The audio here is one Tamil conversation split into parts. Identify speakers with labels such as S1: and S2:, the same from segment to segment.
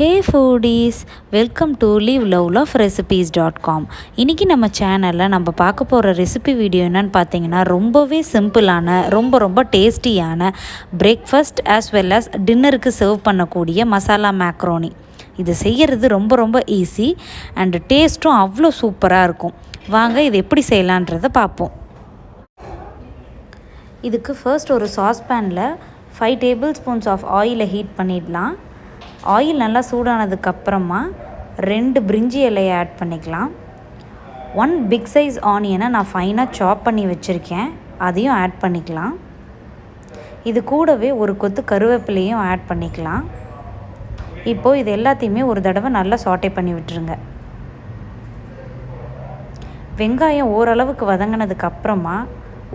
S1: Hey foodies, welcome to liveloveloverecipes.com. இன்றைக்கி நம்ம சேனலில் நம்ம பார்க்க போகிற ரெசிபி வீடியோ என்னென்னு பார்த்தீங்கன்னா ரொம்பவே சிம்பிளான ரொம்ப டேஸ்டியான பிரேக்ஃபாஸ்ட் ஆஸ் வெல் ஆஸ் டின்னருக்கு சர்வ் பண்ணக்கூடிய மசாலா மேக்ரோனி. இது செய்கிறது ரொம்ப ஈஸி அண்ட் டேஸ்ட்டும் அவ்வளோ சூப்பராக இருக்கும். வாங்க இது எப்படி செய்யலான்றதை பார்ப்போம். இதுக்கு ஃபர்ஸ்ட் ஒரு சாஸ்பேனில் 5 tablespoons ஆஃப் ஆயிலை ஹீட் பண்ணிடலாம். ஆயில் நல்லா சூடானதுக்கப்புறமா 2 பிரிஞ்சி இலையை ஆட் பண்ணிக்கலாம். 1 பிக் சைஸ் ஆனியனை நான் ஃபைனாக சாப் பண்ணி வச்சுருக்கேன், அதையும் ஆட் பண்ணிக்கலாம். இது கூடவே ஒரு கொத்து கருவேப்பிலையும் ஆட் பண்ணிக்கலாம். இப்போது இது எல்லாத்தையுமே ஒரு தடவை நல்லா சாட்டே பண்ணி விட்டுருங்க. வெங்காயம் ஓரளவுக்கு வதங்கினதுக்கப்புறமா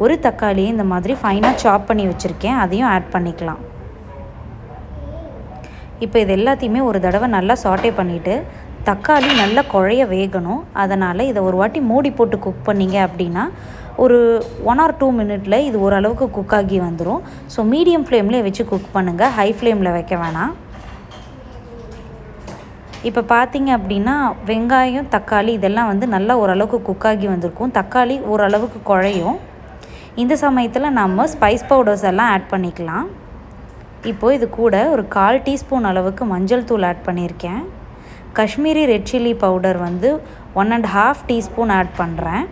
S1: ஒரு தக்காளியை இந்த மாதிரி ஃபைனாக சாப் பண்ணி வச்சுருக்கேன், அதையும் ஆட் பண்ணிக்கலாம். இப்போ இது எல்லாத்தையுமே ஒரு தடவை நல்லா சாட்டே பண்ணிவிட்டு தக்காளி நல்லா குழைய வேகணும். அதனால் இதை ஒரு வாட்டி மூடி போட்டு குக் பண்ணிங்க அப்படின்னா ஒரு 1 or 2 minutes இது ஓரளவுக்கு குக் ஆகி வந்துடும். ஸோ மீடியம் ஃப்ளேம்லேயே வச்சு குக் பண்ணுங்கள், ஹை ஃப்ளேமில் வைக்க வேணாம். இப்போ பார்த்தீங்க அப்படின்னா வெங்காயம் தக்காளி இதெல்லாம் நல்லா ஓரளவுக்கு குக் ஆகி வந்திருக்கும். தக்காளி ஓரளவுக்கு குழையும். இந்த சமயத்தில் நம்ம ஸ்பைஸ் பவுடர்ஸ் எல்லாம் ஆட் பண்ணிக்கலாம். இப்போது இது கூட ஒரு 1/4 teaspoon அளவுக்கு மஞ்சள் தூள் ஆட் பண்ணியிருக்கேன். Kashmiri red chilli powder 1.5 teaspoon add பண்ணுறேன்.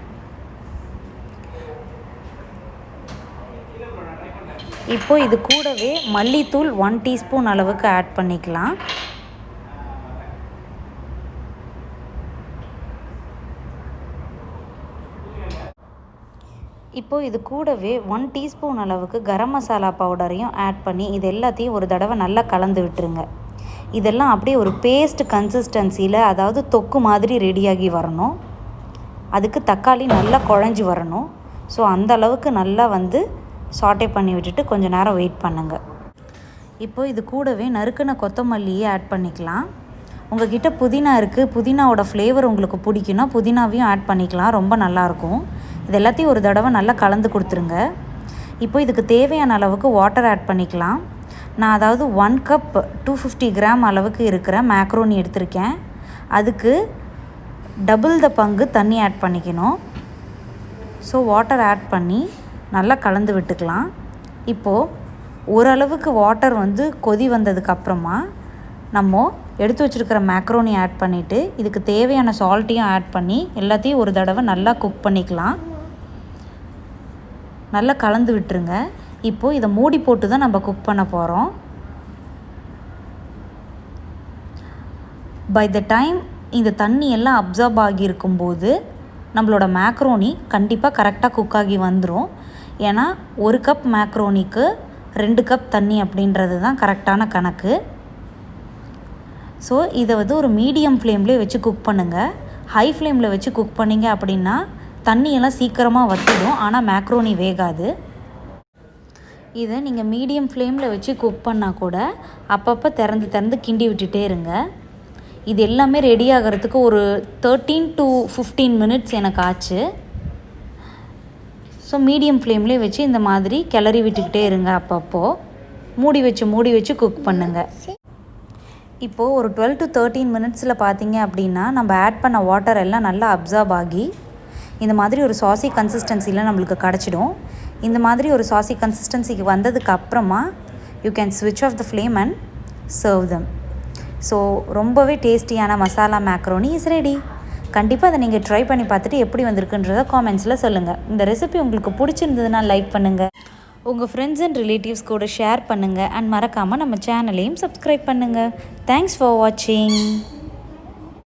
S1: இப்போது இது கூடவே மல்லித்தூள் 1 teaspoon அளவுக்கு ஆட் பண்ணிக்கலாம். இப்போது இது கூடவே 1 teaspoon அளவுக்கு கரம் மசாலா பவுடரையும் ஆட் பண்ணி இது எல்லாத்தையும் ஒரு தடவை நல்லா கலந்து விட்டுருங்க. இதெல்லாம் அப்படியே ஒரு பேஸ்ட் கன்சிஸ்டன்சியில், அதாவது தொக்கு மாதிரி ரெடியாகி வரணும். அதுக்கு தக்காளி நல்லா குழஞ்சி வரணும். ஸோ அந்த அளவுக்கு நல்லா சாட்டே பண்ணி விட்டுட்டு கொஞ்சம் நேரம் வெயிட் பண்ணுங்கள். இப்போது இது கூடவே நறுக்கின கொத்தமல்லியை ஆட் பண்ணிக்கலாம். உங்கள்கிட்ட புதினா இருக்குது, புதினாவோட ஃப்ளேவர் உங்களுக்கு பிடிக்குன்னா புதினாவையும் ஆட் பண்ணிக்கலாம், ரொம்ப நல்லாயிருக்கும். இது எல்லாத்தையும் ஒரு தடவை நல்லா கலந்து கொடுத்துருங்க. இப்போ இதுக்கு தேவையான அளவுக்கு வாட்டர் ஆட் பண்ணிக்கலாம். நான் அதாவது 1 cup 250 grams அளவுக்கு இருக்கிற மேக்ரோனி எடுத்திருக்கேன். அதுக்கு டபுள் த பங்கு தண்ணி ஆட் பண்ணிக்கணும். ஸோ வாட்டர் ஆட் பண்ணி நல்லா கலந்து விட்டுக்கலாம். இப்போது ஓரளவுக்கு வாட்டர் கொதி வந்ததுக்கப்புறமா நம்ம எடுத்து வச்சுருக்கிற மேக்ரோனி ஆட் பண்ணிவிட்டு இதுக்கு தேவையான சால்ட்டையும் ஆட் பண்ணி எல்லாத்தையும் ஒரு தடவை நல்லா குக் பண்ணிக்கலாம். நல்லா கலந்து விட்டுருங்க. இப்போது இதை மூடி போட்டு தான் நம்ம குக் பண்ண போகிறோம். பை த டைம் இந்த தண்ணி எல்லாம் அப்சார்ப் ஆகியிருக்கும்போது நம்மளோட மேக்ரோனி கண்டிப்பாக கரெக்டாக குக் ஆகி வந்துடும். ஏன்னா 1 cup மேக்ரோனிக்கு 2 cup தண்ணி அப்படின்றது தான் கரெக்டான கணக்கு. ஸோ இதை ஒரு மீடியம் ஃப்ளேம்லேயே வச்சு குக் பண்ணுங்கள். ஹை ஃப்ளேமில் வச்சு குக் பண்ணிங்க அப்படின்னா தண்ணியெல்லாம் சீக்கிரமாக வற்றிடும், ஆனால் மேக்ரோனி வேகாது. இதை நீங்கள் மீடியம் ஃப்ளேமில் வச்சு குக் பண்ணால் கூட அப்பப்போ திறந்து கிண்டி விட்டுட்டே இருங்க. இது எல்லாமே ரெடி ஆகிறதுக்கு ஒரு 13 to 15 minutes எனக்கு ஆச்சு. ஸோ மீடியம் ஃப்ளேம்லேயே வச்சு இந்த மாதிரி கிளறி விட்டுக்கிட்டே இருங்க. அப்பப்போ மூடி வச்சு குக் பண்ணுங்கள். இப்போது ஒரு 12 to 13 minutes பார்த்தீங்க அப்படின்னா நம்ம ஆட் பண்ண வாட்டர் எல்லாம் நல்லா அப்சார்ப் ஆகி இந்த மாதிரி ஒரு சாசி கன்சிஸ்டன்சியில் நம்மளுக்கு கிடச்சிடும். இந்த மாதிரி ஒரு சாசி கன்சிஸ்டன்சிக்கு வந்ததுக்கு அப்புறமா யூ கேன் ஸ்விட்ச் off the flame and serve them. So ரொம்பவே டேஸ்டியான மசாலா மேக்ரோனி இஸ் ரெடி. கண்டிப்பாக அதை நீங்கள் ட்ரை பண்ணி பார்த்துட்டு எப்படி வந்திருக்குன்றதை காமெண்ட்ஸில் சொல்லுங்கள். இந்த ரெசிபி உங்களுக்கு பிடிச்சிருந்ததுன்னா லைக் பண்ணுங்கள், உங்கள் ஃப்ரெண்ட்ஸ் அண்ட் ரிலேட்டிவ்ஸ் கூட ஷேர் பண்ணுங்கள் அண்ட் மறக்காமல் நம்ம சேனலையும் சப்ஸ்கிரைப் பண்ணுங்கள். தேங்க்ஸ் ஃபார் வாட்சிங்.